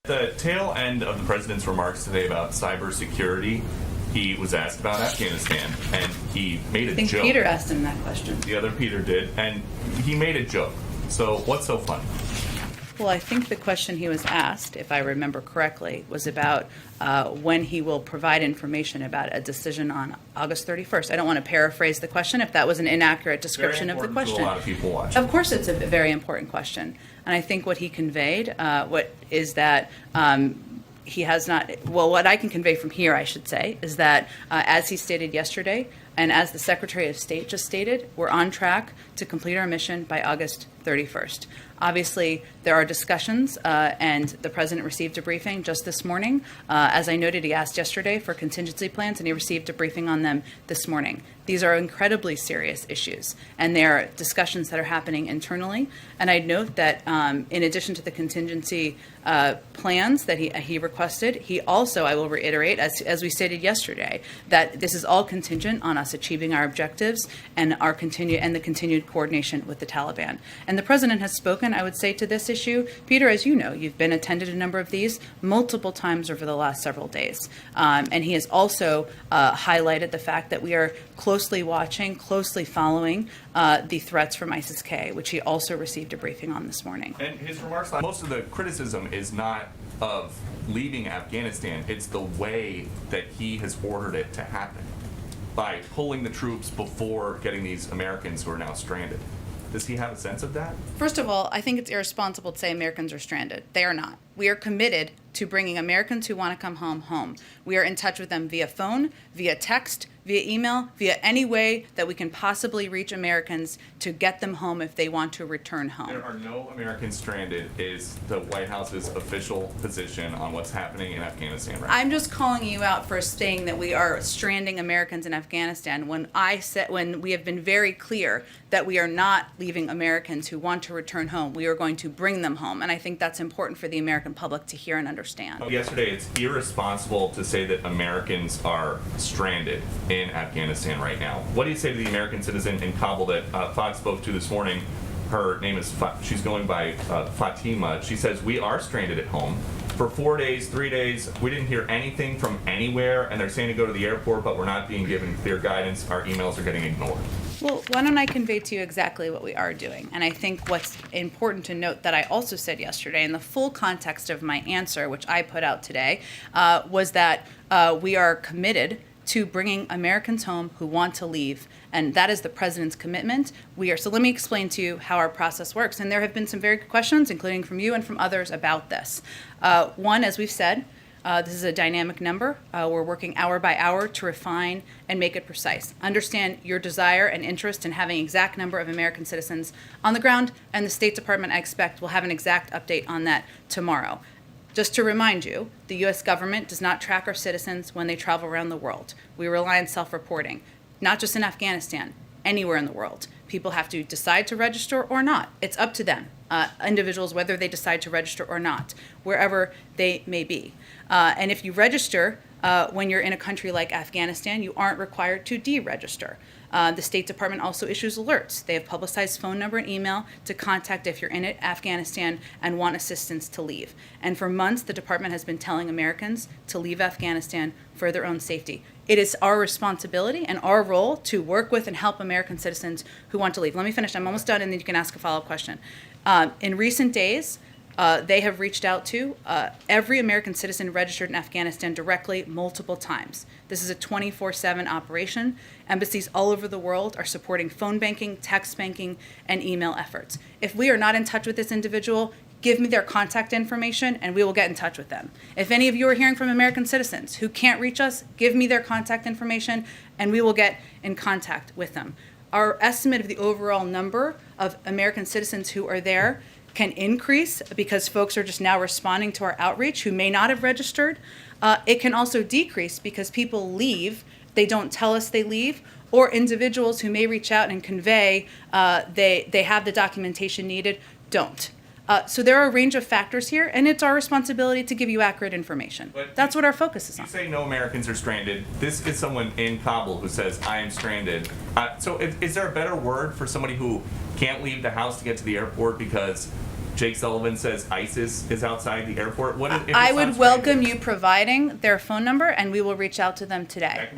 The tail end of the president's remarks today about cybersecurity, he was asked about Afghanistan, and he made a joke. I think Peter asked him that question. The other Peter did, and he made a joke. So what's so funny? Well, I think the question he was asked, if I remember correctly, was about when he will provide information about a decision on August 31st. I don't want to paraphrase the question if that was an inaccurate description of the question. To a lot of people watching. Of course, it's a very important question. And I think what he conveyed is that he has not, well, what I can convey from here, I should say, is that as he stated yesterday, and as the Secretary of State just stated, we're on track to complete our mission by August 31st. Obviously, there are discussions, and the President received a briefing just this morning. As I noted, he asked yesterday for contingency plans, and he received a briefing on them this morning. These are incredibly serious issues, and there are discussions that are happening internally. And I'd note that in addition to the contingency plans that he requested, he also, I will reiterate, as we stated yesterday, that this is all contingent on us achieving our objectives and the continued coordination with the Taliban. And the President has spoken, I would say, to this issue. Peter, as you know, you've attended a number of these multiple times over the last several days. And he has also highlighted the fact that we are closely watching, closely following the threats from ISIS-K, which he also received a briefing on this morning. And his remarks, most of the criticism is not of leaving Afghanistan, it's the way that he has ordered it to happen by pulling the troops before getting these Americans who are now stranded. Does he have a sense of that? First of all, I think it's irresponsible to say Americans are stranded. They are not. We are committed to bringing Americans who want to come home. We are in touch with them via phone, via text, via email, via any way that we can possibly reach Americans to get them home if they want to return home. There are no Americans stranded is the White House's official position on what's happening in Afghanistan right now. I'm just calling you out for saying that we are stranding Americans in Afghanistan when we have been very clear that we are not leaving Americans who want to return home. We are going to bring them home, and I think that's important for the American public to hear and understand. Yesterday, it's irresponsible to say that Americans are stranded in Afghanistan right now. What do you say to the American citizen in Kabul that Fox spoke to this morning? Her name is, she's going by Fatima. She says, we are stranded at home. For 4 days, 3 days, we didn't hear anything from anywhere, and they're saying to go to the airport, but we're not being given clear guidance. Our emails are getting ignored. Well, why don't I convey to you exactly what we are doing? And I think what's important to note that I also said yesterday, in the full context of my answer, which I put out today, was that we are committed to bringing Americans home who want to leave. And that is the President's commitment. So let me explain to you how our process works. And there have been some very good questions, including from you and from others, about this. One, as we've said, this is a dynamic number. We're working hour by hour to refine and make it precise. Understand your desire and interest in having exact number of American citizens on the ground, and the State Department, I expect, will have an exact update on that tomorrow. Just to remind you, the U.S. government does not track our citizens when they travel around the world. We rely on self-reporting, not just in Afghanistan, anywhere in the world. People have to decide to register or not. It's up to them, individuals, whether they decide to register or not, wherever they may be. And if you register when you're in a country like Afghanistan, you aren't required to deregister. The State Department also issues alerts. They have publicized phone number and email to contact if you're in Afghanistan and want assistance to leave. And for months, the department has been telling Americans to leave Afghanistan for their own safety. It is our responsibility and our role to work with and help American citizens who want to leave. Let me finish. I'm almost done, and then you can ask a follow-up question. In recent days, they have reached out to every American citizen registered in Afghanistan directly multiple times. This is a 24/7 operation. Embassies all over the world are supporting phone banking, text banking, and email efforts. If we are not in touch with this individual, give me their contact information and we will get in touch with them. If any of you are hearing from American citizens who can't reach us, give me their contact information and we will get in contact with them. Our estimate of the overall number of American citizens who are there can increase because folks are just now responding to our outreach who may not have registered. It can also decrease because people leave, they don't tell us they leave, or individuals who may reach out and convey they have the documentation needed don't. So there are a range of factors here, and it's our responsibility to give you accurate information. But That's what our focus is You on. say no Americans are stranded. This is someone in Kabul who says, I am stranded. So is there a better word for somebody who can't leave the house to get to the airport because Jake Sullivan says ISIS is outside the airport? What if I it's would not welcome stranded? you providing their phone number, and we will reach out to them today.